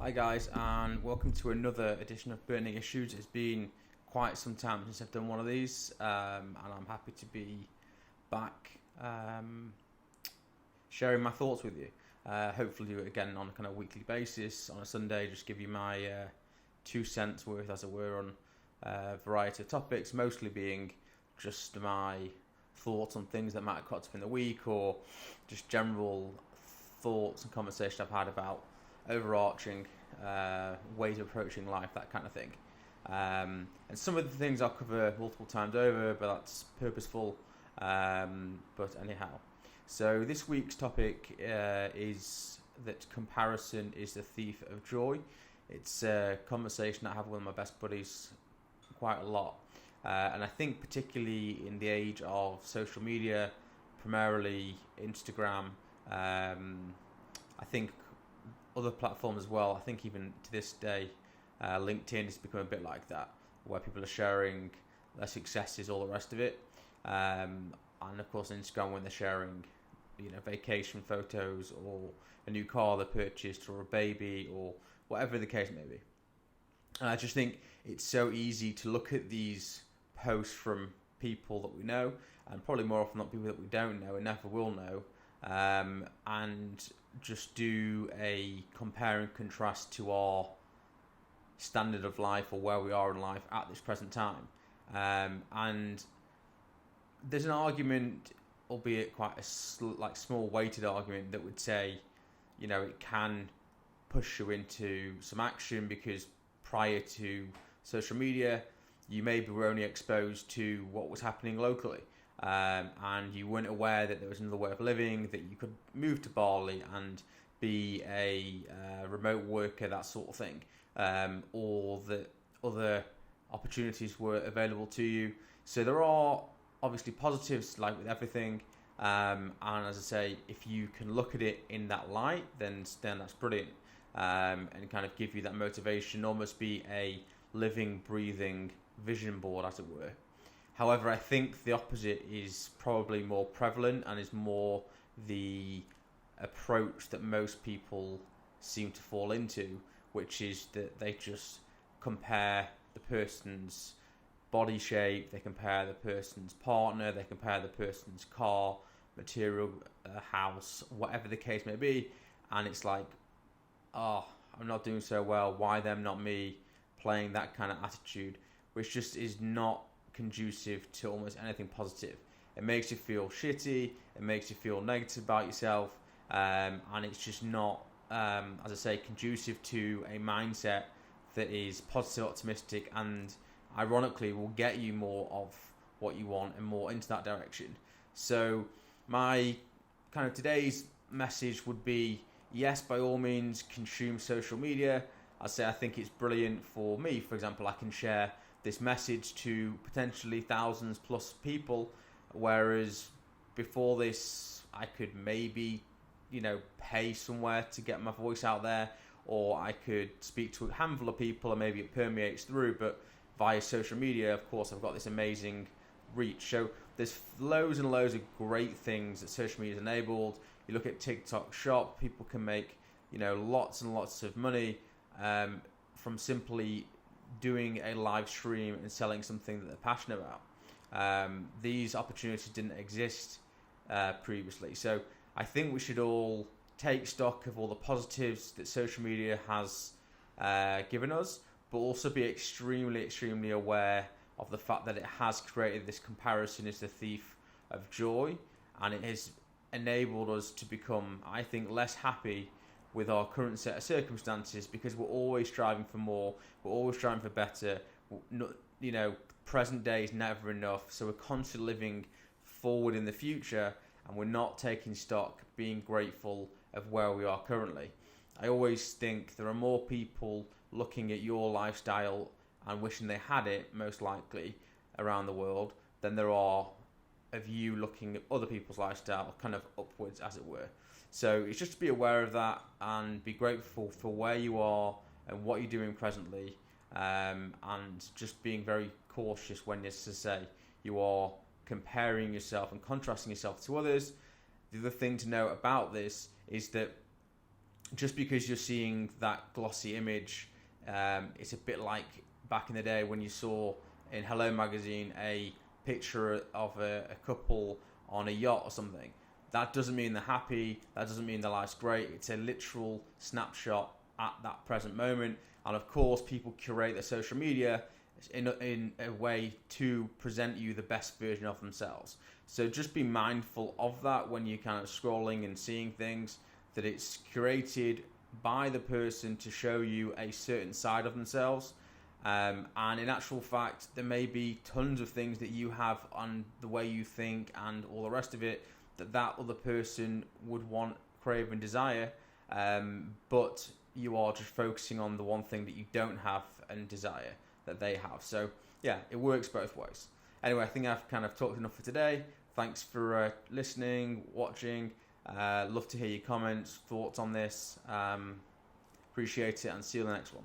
Hi guys, and welcome to another edition of Burning Issues. It's been quite some time since I've done one of these, and I'm happy to be back sharing my thoughts with you. Hopefully, do it again on a kind of weekly basis on a Sunday. Just give you my 2 cents worth, as it were, on a variety of topics, mostly being just my thoughts on things that might have cropped up in the week, or just general thoughts and conversation I've had about overarching ways of approaching life, that kind of thing. And some of the things I'll cover multiple times over, but that's purposeful. But anyhow, so this week's topic is that comparison is the thief of joy. It's a conversation I have with my best buddies quite a lot. And I think particularly in the age of social media, primarily Instagram, I think other platforms as well. I think even to this day, LinkedIn has become a bit like that, where people are sharing their successes, all the rest of it, and of course Instagram when they're sharing, vacation photos or a new car they purchased or a baby or whatever the case may be. And I just think it's so easy to look at these posts from people that we know, and probably more often not people that we don't know and never will know, and just do a compare and contrast to our standard of life or where we are in life at this present time. And there's an argument, albeit quite a small weighted argument, that would say, it can push you into some action, because prior to social media, you maybe were only exposed to what was happening locally. And you weren't aware that there was another way of living, that you could move to Bali and be a remote worker, that sort of thing, or that other opportunities were available to you. So there are obviously positives, like with everything, and as I say, if you can look at it in that light, then that's brilliant, and kind of give you that motivation, almost be a living, breathing vision board, as it were. However, I think the opposite is probably more prevalent and is more the approach that most people seem to fall into, which is that they just compare the person's body shape, they compare the person's partner, they compare the person's car, material, house, whatever the case may be, and it's like, oh, I'm not doing so well, why them, not me, playing that kind of attitude, which just is not conducive to almost anything positive. It makes you feel shitty, it makes you feel negative about yourself, and it's just not, as I say, conducive to a mindset that is positive, optimistic, and ironically will get you more of what you want and more into that direction. So my kind of today's message would be, yes, by all means, consume social media. I think it's brilliant. For me, for example, I can share this message to potentially thousands plus people, whereas before this I could maybe pay somewhere to get my voice out there, or I could speak to a handful of people and maybe it permeates through. But via social media, of course, I've got this amazing reach. So there's loads and loads of great things that social media has enabled. You look at TikTok Shop, people can make lots and lots of money from simply doing a live stream and selling something that they're passionate about. These opportunities didn't exist previously. So I think we should all take stock of all the positives that social media has given us, but also be extremely, extremely aware of the fact that it has created this comparison is the thief of joy, and it has enabled us to become, I think, less happy with our current set of circumstances, because we're always striving for more, we're always striving for better. Present day is never enough, so we're constantly living forward in the future, and we're not taking stock, being grateful of where we are currently. I always think there are more people looking at your lifestyle and wishing they had it, most likely, around the world, than there are of you looking at other people's lifestyle, kind of upwards, as it were. So it's just to be aware of that and be grateful for where you are and what you're doing presently, and just being very cautious when, as I say, you are comparing yourself and contrasting yourself to others. The other thing to know about this is that just because you're seeing that glossy image, it's a bit like back in the day when you saw in Hello magazine a picture of a couple on a yacht or something. That doesn't mean they're happy. That doesn't mean their life's great. It's a literal snapshot at that present moment. And of course, people curate their social media in a way to present you the best version of themselves. So just be mindful of that when you're kind of scrolling and seeing things, that it's curated by the person to show you a certain side of themselves. And in actual fact, there may be tons of things that you have on the way you think and all the rest of it that other person would want, crave and desire, but you are just focusing on the one thing that you don't have and desire that they have. So yeah, it works both ways. Anyway, I think I've kind of talked enough for today. Thanks for listening, watching. Love to hear your comments, thoughts on this. Appreciate it, and see you in the next one.